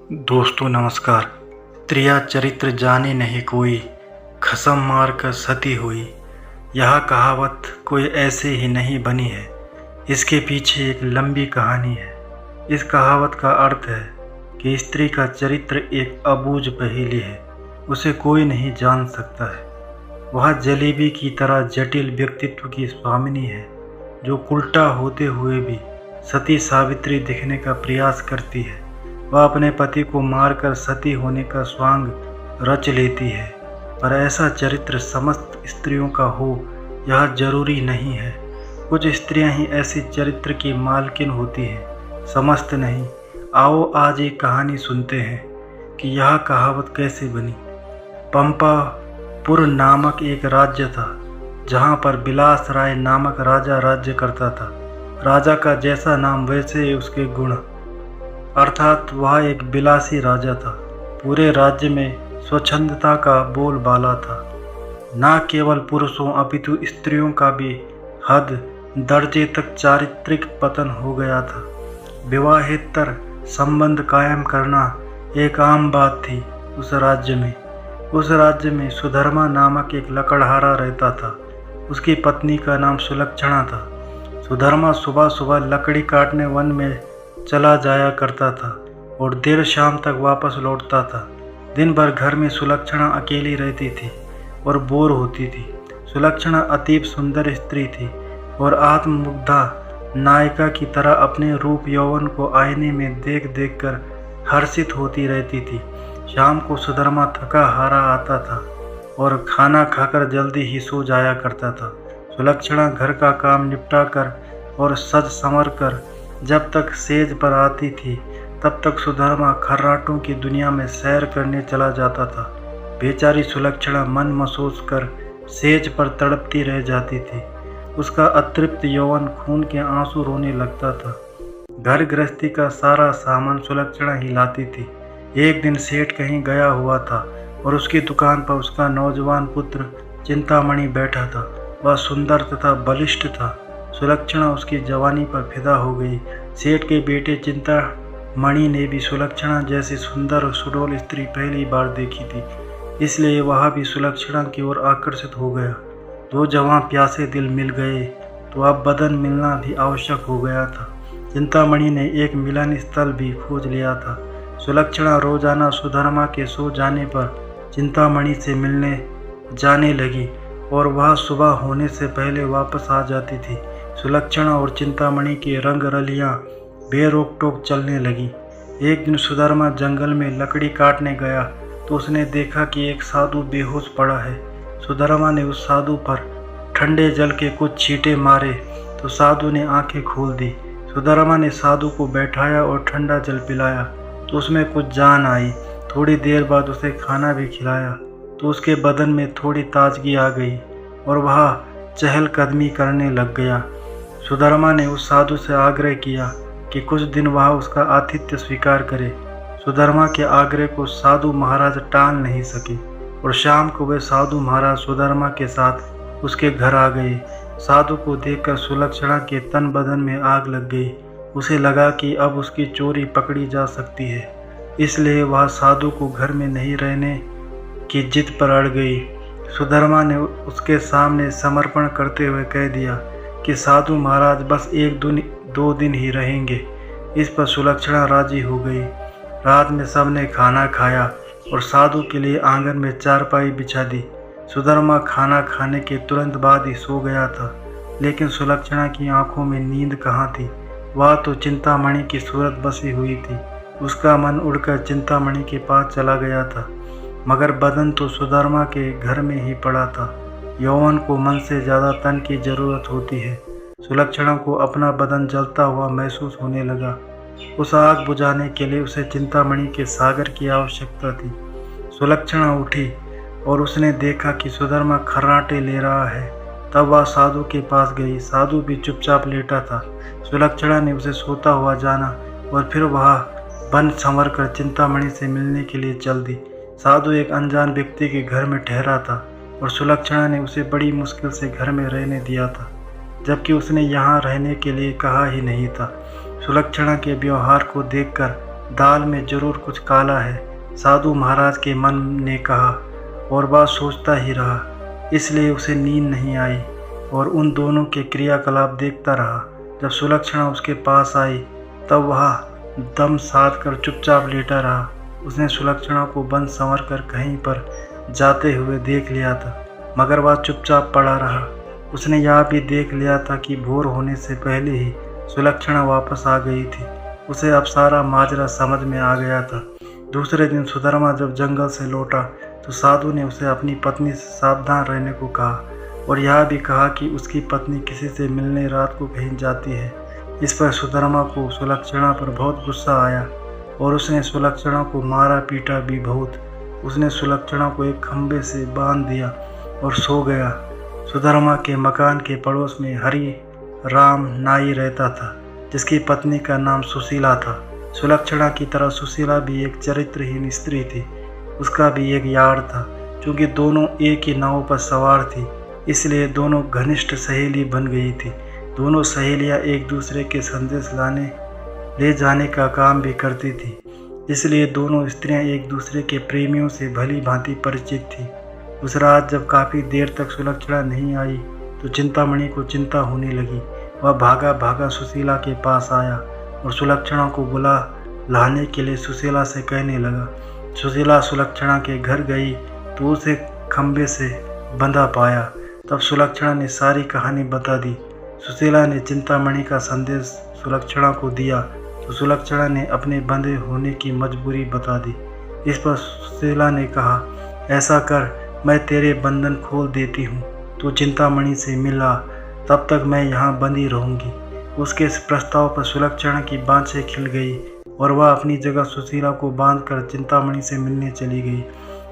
दोस्तों नमस्कार। त्रिया चरित्र जाने नहीं कोई, खसम मार कर सती हुई। यह कहावत कोई ऐसे ही नहीं बनी है, इसके पीछे एक लंबी कहानी है। इस कहावत का अर्थ है कि स्त्री का चरित्र एक अबूझ पहेली है, उसे कोई नहीं जान सकता है। वह जलेबी की तरह जटिल व्यक्तित्व की स्वामिनी है, जो उल्टा होते हुए भी सती सावित्री दिखने का प्रयास करती है। वह अपने पति को मारकर सती होने का स्वांग रच लेती है, पर ऐसा चरित्र समस्त स्त्रियों का हो यह जरूरी नहीं है। कुछ स्त्रियां ही ऐसी चरित्र की मालकिन होती हैं, समस्त नहीं। आओ आज एक कहानी सुनते हैं कि यह कहावत कैसे बनी। पंपापुर नामक एक राज्य था, जहाँ पर बिलास राय नामक राजा राज्य करता था। राजा का जैसा नाम वैसे उसके गुण, अर्थात वह एक बिलासी राजा था। पूरे राज्य में स्वच्छंदता का बोलबाला था। न केवल पुरुषों अपितु स्त्रियों का भी हद दर्जे तक चारित्रिक पतन हो गया था। विवाहेतर संबंध कायम करना एक आम बात थी उस राज्य में। उस राज्य में सुधर्मा नामक एक लकड़हारा रहता था। उसकी पत्नी का नाम सुलक्षणा था। सुधर्मा सुबह सुबह लकड़ी काटने वन में चला जाया करता था और देर शाम तक वापस लौटता था। दिन भर घर में सुलक्षणा अकेली रहती थी और बोर होती थी। सुलक्षणा अतीब सुंदर स्त्री थी और आत्ममुग्धा नायिका की तरह अपने रूप यौवन को आईने में देख देख कर हर्षित होती रहती थी। शाम को सुधर्मा थका हारा आता था और खाना खाकर जल्दी ही सो जाया करता था। सुलक्षणा घर का काम निपटा कर और सज संवर कर जब तक सेज पर आती थी, तब तक सुधर्मा खर्राटों की दुनिया में सैर करने चला जाता था। बेचारी सुलक्षणा मन महसूस कर सेज पर तड़पती रह जाती थी। उसका अतृप्त यौवन खून के आंसू रोने लगता था। घर गृहस्थी का सारा सामान सुलक्षणा ही लाती थी। एक दिन सेठ कहीं गया हुआ था और उसकी दुकान पर उसका नौजवान पुत्र चिंतामणि बैठा था। वह सुंदर तथा बलिष्ठ था। सुलक्षणा उसकी जवानी पर फिदा हो गई। सेठ के बेटे चिंतामणि ने भी सुलक्षणा जैसी सुंदर और सुडौल स्त्री पहली बार देखी थी, इसलिए वह भी सुलक्षणा की ओर आकर्षित हो गया। दो जवां प्यासे दिल मिल गए तो अब बदन मिलना भी आवश्यक हो गया था। चिंतामणि ने एक मिलन स्थल भी खोज लिया था। सुलक्षणा रोजाना सुधर्मा के सो जाने पर चिंतामणि से मिलने जाने लगी और वह सुबह होने से पहले वापस आ जाती थी। सुलक्षणा और चिंतामणि की रंग रलियां बेरोक टोक चलने लगी। एक दिन सुधर्मा जंगल में लकड़ी काटने गया तो उसने देखा कि एक साधु बेहोश पड़ा है। सुधर्मा ने उस साधु पर ठंडे जल के कुछ छींटे मारे तो साधु ने आंखें खोल दी। सुधर्मा ने साधु को बैठाया और ठंडा जल पिलाया तो उसमें कुछ जान आई। थोड़ी देर बाद उसे खाना भी खिलाया तो उसके बदन में थोड़ी ताजगी आ गई और वह चहलकदमी करने लग गया। सुधर्मा ने उस साधु से आग्रह किया कि कुछ दिन वह उसका आतिथ्य स्वीकार करे। सुधर्मा के आग्रह को साधु महाराज टाल नहीं सके और शाम को वे साधु महाराज सुधर्मा के साथ उसके घर आ गए। साधु को देखकर सुलक्षणा के तन बदन में आग लग गई। उसे लगा कि अब उसकी चोरी पकड़ी जा सकती है, इसलिए वह साधु को घर में नहीं रहने की जिद पर अड़ गई। सुधर्मा ने उसके सामने समर्पण करते हुए कह दिया कि साधु महाराज बस एक दो दिन ही रहेंगे। इस पर सुलक्षणा राजी हो गई। रात में सबने खाना खाया और साधु के लिए आंगन में चारपाई बिछा दी। सुधर्मा खाना खाने के तुरंत बाद ही सो गया था, लेकिन सुलक्षणा की आंखों में नींद कहाँ थी। वह तो चिंतामणि की सूरत बसी हुई थी। उसका मन उड़कर चिंतामणि के पास चला गया था, मगर बदन तो सुधर्मा के घर में ही पड़ा था। यौवन को मन से ज़्यादा तन की जरूरत होती है। सुलक्षणा को अपना बदन जलता हुआ महसूस होने लगा। उस आग बुझाने के लिए उसे चिंतामणि के सागर की आवश्यकता थी। सुलक्षणा उठी और उसने देखा कि सुधर्मा खर्राटे ले रहा है। तब वह साधु के पास गई। साधु भी चुपचाप लेटा था। सुलक्षणा ने उसे सोता हुआ जाना और फिर वह बन संवर कर चिंतामणि से मिलने के लिए चल दी। साधु एक अनजान व्यक्ति के घर में ठहरा था और सुलक्षणा ने उसे बड़ी मुश्किल से घर में रहने दिया था, जबकि उसने यहाँ रहने के लिए कहा ही नहीं था। सुलक्षणा के व्यवहार को देखकर दाल में जरूर कुछ काला है, साधु महाराज के मन ने कहा, और वह सोचता ही रहा। इसलिए उसे नींद नहीं आई और उन दोनों के क्रियाकलाप देखता रहा। जब सुलक्षणा उसके पास आई तब वह दम साध कर चुपचाप लेटा रहा। उसने सुलक्षणा को बंद संवर कर कहीं पर जाते हुए देख लिया था, मगर वह चुपचाप पड़ा रहा। उसने यह भी देख लिया था कि भोर होने से पहले ही सुलक्षणा वापस आ गई थी। उसे अब सारा माजरा समझ में आ गया था। दूसरे दिन सुधर्मा जब जंगल से लौटा तो साधु ने उसे अपनी पत्नी से सावधान रहने को कहा और यह भी कहा कि उसकी पत्नी किसी से मिलने रात को कहीं जाती है। इस पर सुधर्मा को सुलक्षणा पर बहुत गुस्सा आया और उसने सुलक्षणा को मारा पीटा भी बहुत। उसने सुलक्षणा को एक खंभे से बांध दिया और सो गया। सुधर्मा के मकान के पड़ोस में हरि राम नाई रहता था, जिसकी पत्नी का नाम सुशीला था। सुलक्षणा की तरह सुशीला भी एक चरित्रहीन स्त्री थी। उसका भी एक यार था। क्योंकि दोनों एक ही नाव पर सवार थी, इसलिए दोनों घनिष्ठ सहेली बन गई थी। दोनों सहेलियां एक दूसरे के संदेश ले जाने का काम भी करती थी, इसलिए दोनों स्त्रियां एक दूसरे के प्रेमियों से भली भांति परिचित थी। उस रात जब काफ़ी देर तक सुलक्षणा नहीं आई तो चिंतामणि को चिंता होने लगी। वह भागा भागा सुशीला के पास आया और सुलक्षणा को बुला लाने के लिए सुशीला से कहने लगा। सुशीला सुलक्षणा के घर गई तो उसे खंभे से बंधा पाया। तब सुलक्षणा ने सारी कहानी बता दी। सुशीला ने चिंतामणि का संदेश सुलक्षणा को दिया तो सुलक्षणा ने अपने बंधे होने की मजबूरी बता दी। इस पर सुशीला ने कहा, ऐसा कर, मैं तेरे बंधन खोल देती हूँ, तू चिंतामणि से मिला, तब तक मैं यहाँ बंधी रहूँगी। उसके इस प्रस्ताव पर सुलक्षणा की बाँछें खिल गई और वह अपनी जगह सुशीला को बांधकर चिंतामणि से मिलने चली गई।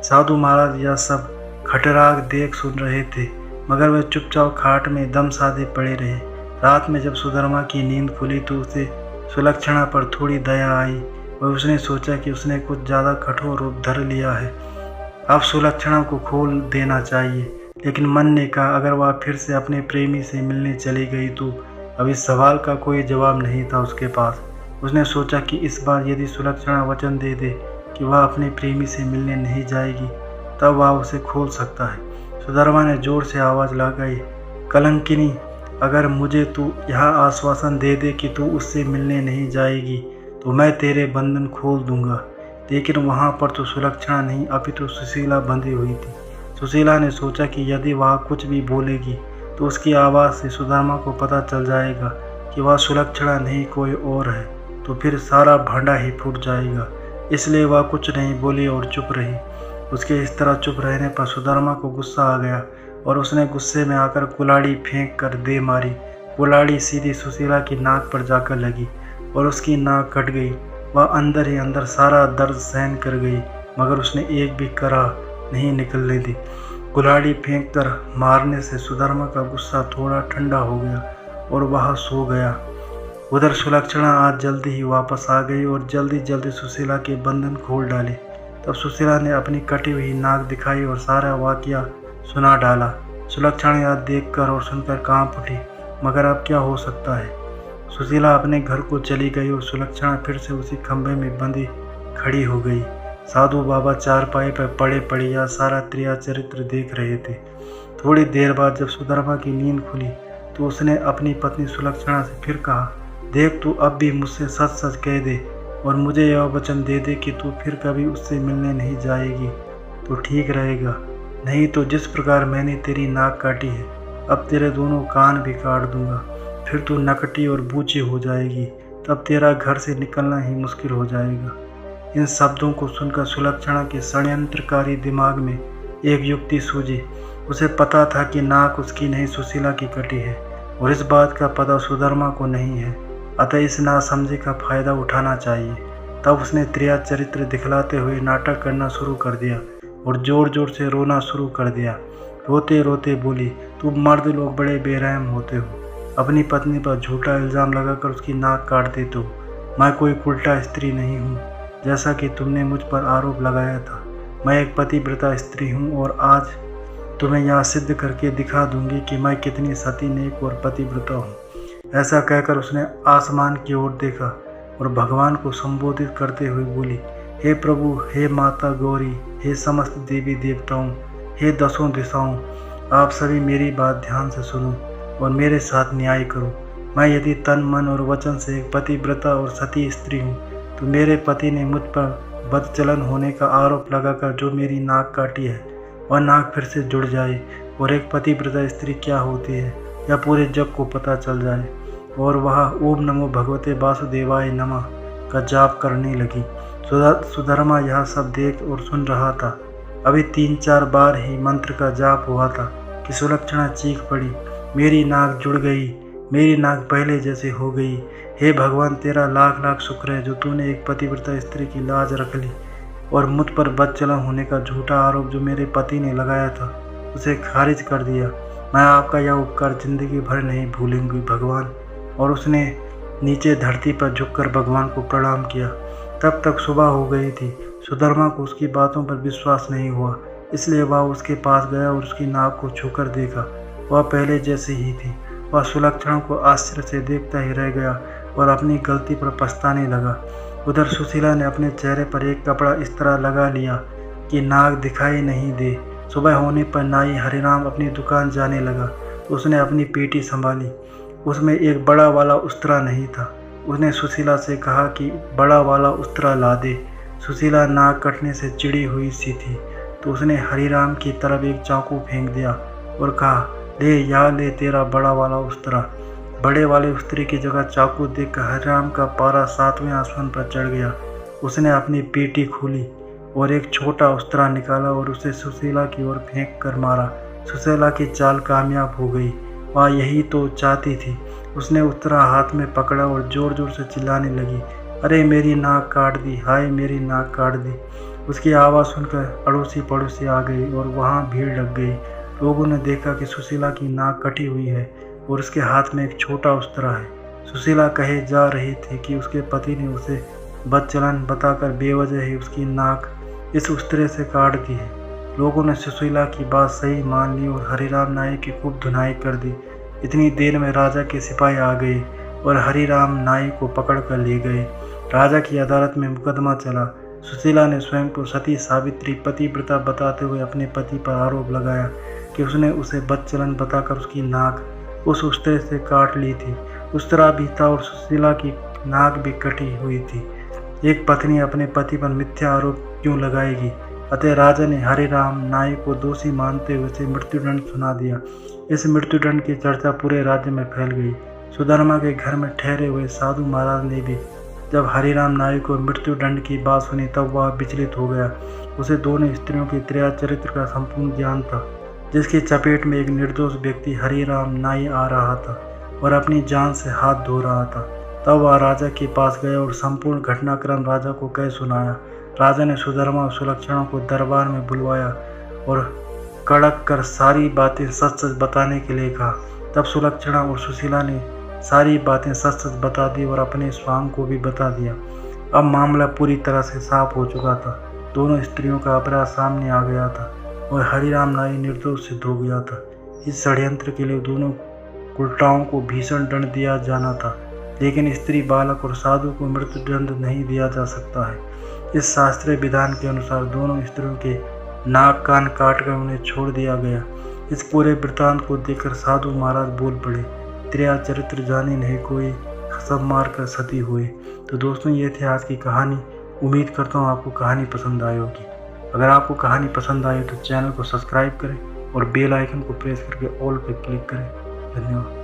साधु महाराज यह सब खटराग देख सुन रहे थे, मगर वे चुपचाप खाट में दम साधे पड़े रहे। रात में जब सुधर्मा की नींद खुली तो उसे सुलक्षणा पर थोड़ी दया आई और उसने सोचा कि उसने कुछ ज़्यादा कठोर रूप धर लिया है, अब सुलक्षणा को खोल देना चाहिए। लेकिन मन ने कहा, अगर वह फिर से अपने प्रेमी से मिलने चली गई तो अब इस सवाल का कोई जवाब नहीं था उसके पास। उसने सोचा कि इस बार यदि सुलक्षणा वचन दे दे कि वह अपने प्रेमी से मिलने नहीं जाएगी, तब वह उसे खोल सकता है। सुधर्मा ने जोर से आवाज़ लगाई, कलंकिनी, अगर मुझे तू यह आश्वासन दे दे कि तू उससे मिलने नहीं जाएगी तो मैं तेरे बंधन खोल दूंगा। लेकिन वहाँ पर तो सुलक्षणा नहीं, अपितु सुशीला बंधी हुई थी। सुशीला ने सोचा कि यदि वह कुछ भी बोलेगी तो उसकी आवाज़ से सुधर्मा को पता चल जाएगा कि वह सुलक्षणा नहीं कोई और है, तो फिर सारा भांडा ही फूट जाएगा। इसलिए वह कुछ नहीं बोली और चुप रही। उसके इस तरह चुप रहने पर सुधर्मा को गुस्सा आ गया और उसने गुस्से में आकर कुल्हाड़ी फेंक कर दे मारी। कुल्हाड़ी सीधी सुशीला की नाक पर जाकर लगी और उसकी नाक कट गई। वह अंदर ही अंदर सारा दर्द सहन कर गई, मगर उसने एक भी करा नहीं निकलने दी। कुल्हाड़ी फेंक कर मारने से सुधर्मा का गुस्सा थोड़ा ठंडा हो गया और वह सो गया। उधर सुलक्षणा आज जल्दी ही वापस आ गई और जल्दी जल्दी सुशीला के बंधन खोल डाले। तब सुशीला ने अपनी कटी हुई नाक दिखाई और सारा वाकया सुना डाला। सुलक्षणा यह देखकर और सुनकर कांप उठी, मगर अब क्या हो सकता है। सुशीला अपने घर को चली गई और सुलक्षणा फिर से उसी खंभे में बंधी खड़ी हो गई। साधु बाबा चारपाई पर पड़े पड़े यह सारा क्रिया चरित्र देख रहे थे। थोड़ी देर बाद जब सुधर्मा की नींद खुली तो उसने अपनी पत्नी सुलक्षणा से फिर कहा, देख, तू अब भी मुझसे सच सच कह दे और मुझे यह वचन दे दे कि तू फिर कभी उससे मिलने नहीं जाएगी तो ठीक रहेगा। नहीं तो जिस प्रकार मैंने तेरी नाक काटी है, अब तेरे दोनों कान भी काट दूंगा। फिर तू नकटी और बूची हो जाएगी, तब तेरा घर से निकलना ही मुश्किल हो जाएगा। इन शब्दों को सुनकर सुलक्षणा के षड्यंत्रकारी दिमाग में एक युक्ति सूझी। उसे पता था कि नाक उसकी नहीं सुशीला की कटी है और इस बात का पता सुधर्मा को नहीं है, अतः इस नासमझी का फायदा उठाना चाहिए। तब उसने क्रिया चरित्र दिखलाते हुए नाटक करना शुरू कर दिया और जोर जोर से रोना शुरू कर दिया। रोते रोते बोली, तुम मर्द लोग बड़े बेरहम होते हो, अपनी पत्नी पर झूठा इल्ज़ाम लगाकर उसकी नाक काट देते हो। मैं कोई उल्टा स्त्री नहीं हूँ जैसा कि तुमने मुझ पर आरोप लगाया था। मैं एक पतिव्रता स्त्री हूँ और आज तुम्हें यहाँ सिद्ध करके दिखा दूंगी कि मैं कितनी सती नेक और पतिव्रता हूँ। ऐसा कहकर उसने आसमान की ओर देखा और भगवान को संबोधित करते हुए बोली, हे प्रभु, हे माता गौरी, हे समस्त देवी देवताओं, हे दसों दिशाओं, आप सभी मेरी बात ध्यान से सुनो और मेरे साथ न्याय करो। मैं यदि तन मन और वचन से एक पतिव्रता और सती स्त्री हूँ, तो मेरे पति ने मुझ पर बदचलन होने का आरोप लगाकर जो मेरी नाक काटी है, वह नाक फिर से जुड़ जाए और एक पतिव्रता स्त्री क्या होती है यह पूरे जग को पता चल जाए। और वह ओम नमो भगवते वासुदेवाय नमः का जाप करने लगी। सुधर्मा यह सब देख और सुन रहा था। अभी 3-4 बार ही मंत्र का जाप हुआ था कि सुलक्षणा चीख पड़ी, मेरी नाक जुड़ गई, मेरी नाक पहले जैसे हो गई। हे भगवान, तेरा लाख लाख शुक्र है जो तूने एक पतिव्रता स्त्री की लाज रख ली और मुझ पर बदचलन होने का झूठा आरोप जो मेरे पति ने लगाया था उसे खारिज कर दिया। मैं आपका यह उपकार जिंदगी भर नहीं भूलूंगी भगवान। और उसने नीचे धरती पर झुककर भगवान को प्रणाम किया। तब तक सुबह हो गई थी। सुधर्मा को उसकी बातों पर विश्वास नहीं हुआ, इसलिए वह उसके पास गया और उसकी नाक को छूकर देखा। वह पहले जैसी ही थी। वह सुलक्षणा को आश्चर्य से देखता ही रह गया और अपनी गलती पर पछताने लगा। उधर सुशीला ने अपने चेहरे पर एक कपड़ा इस तरह लगा लिया कि नाक दिखाई नहीं दे। सुबह होने पर नाई हरिराम अपनी दुकान जाने लगा। उसने अपनी पेटी संभाली। उसमें एक बड़ा वाला उस्तरा नहीं था। उसने सुशीला से कहा कि बड़ा वाला उस्तरा ला दे। सुशीला नाक कटने से चिड़ी हुई सी थी, तो उसने हरिराम की तरफ एक चाकू फेंक दिया और कहा, ले यहाँ ले तेरा बड़ा वाला उस्तरा। बड़े वाले उस्तरे की जगह चाकू देखकर हरिराम का पारा 7वें आसमान पर चढ़ गया। उसने अपनी पेटी खोली और एक छोटा उस्तरा निकाला और उसे सुशीला की ओर फेंक कर मारा। सुशीला की चाल कामयाब हो गई। वह यही तो चाहती थी। उसने उस्तरा हाथ में पकड़ा और जोर जोर से चिल्लाने लगी, अरे मेरी नाक काट दी, हाय मेरी नाक काट दी। उसकी आवाज़ सुनकर अड़ोसी पड़ोसी आ गई और वहाँ भीड़ लग गई। लोगों ने देखा कि सुशीला की नाक कटी हुई है और उसके हाथ में एक छोटा उस्तरा है। सुशीला कहे जा रही थी कि उसके पति ने उसे बदचलन बताकर बेवजह ही उसकी नाक इस उस्तरे से काट दी है। लोगों ने सुशीला की बात सही मान ली और हरिराम नाई की खूब धुनाई कर दी। इतनी देर में राजा के सिपाही आ गए और हरिराम नाई को पकड़ कर ले गए। राजा की अदालत में मुकदमा चला। सुशीला ने स्वयं को सती सावित्री पतिव्रता बताते हुए अपने पति पर आरोप लगाया कि उसने उसे बदचलन बताकर उसकी नाक उस उस्तरे से काट ली थी। उस्तरा भी था और सुशीला की नाक भी कटी हुई थी। एक पत्नी अपने पति पर मिथ्या आरोप क्यों लगाएगी? अतः राजा ने हरिराम नाई को दोषी मानते हुए उसे मृत्युदंड सुना दिया। इस मृत्युदंड की चर्चा पूरे राज्य में फैल गई। सुधर्मा के घर में ठहरे हुए साधु महाराज ने भी जब हरिराम नाई को मृत्युदंड की बात सुनी तब वह विचलित हो गया। उसे दोनों स्त्रियों के त्रिया चरित्र का संपूर्ण ज्ञान था, जिसकी चपेट में एक निर्दोष व्यक्ति हरिराम नाई आ रहा था और अपनी जान से हाथ धो रहा था। तब वह राजा के पास गया और संपूर्ण घटनाक्रम राजा को कह सुनाया। राजा ने सुधर्मा और सुलक्षणा को दरबार में बुलवाया और कड़क कर सारी बातें सच सच बताने के लिए कहा। तब सुलक्षणा और सुशीला ने सारी बातें सच सच बता दी और अपने स्वामी को भी बता दिया। अब मामला पूरी तरह से साफ हो चुका था। दोनों स्त्रियों का अपराध सामने आ गया था और हरिराम नाई निर्दोष सिद्ध हो गया था। इस षड्यंत्र के लिए दोनों उल्टाओं को भीषण दंड दिया जाना था, लेकिन स्त्री, बालक और साधु को मृत्युदंड नहीं दिया जा सकता है। इस शास्त्रीय विधान के अनुसार दोनों स्त्रियों के नाक कान काटकर उन्हें छोड़ दिया गया। इस पूरे वृत्तांत को देखकर साधु महाराज बोल पड़े, त्रिया चरित्र जाने नहीं कोई, सब मार कर सती हुए। तो दोस्तों, ये थी आज की कहानी। उम्मीद करता हूँ आपको कहानी पसंद आई होगी। अगर आपको कहानी पसंद आई तो चैनल को सब्सक्राइब करें और बेल आइकन को प्रेस करके ऑल पर क्लिक करें। धन्यवाद।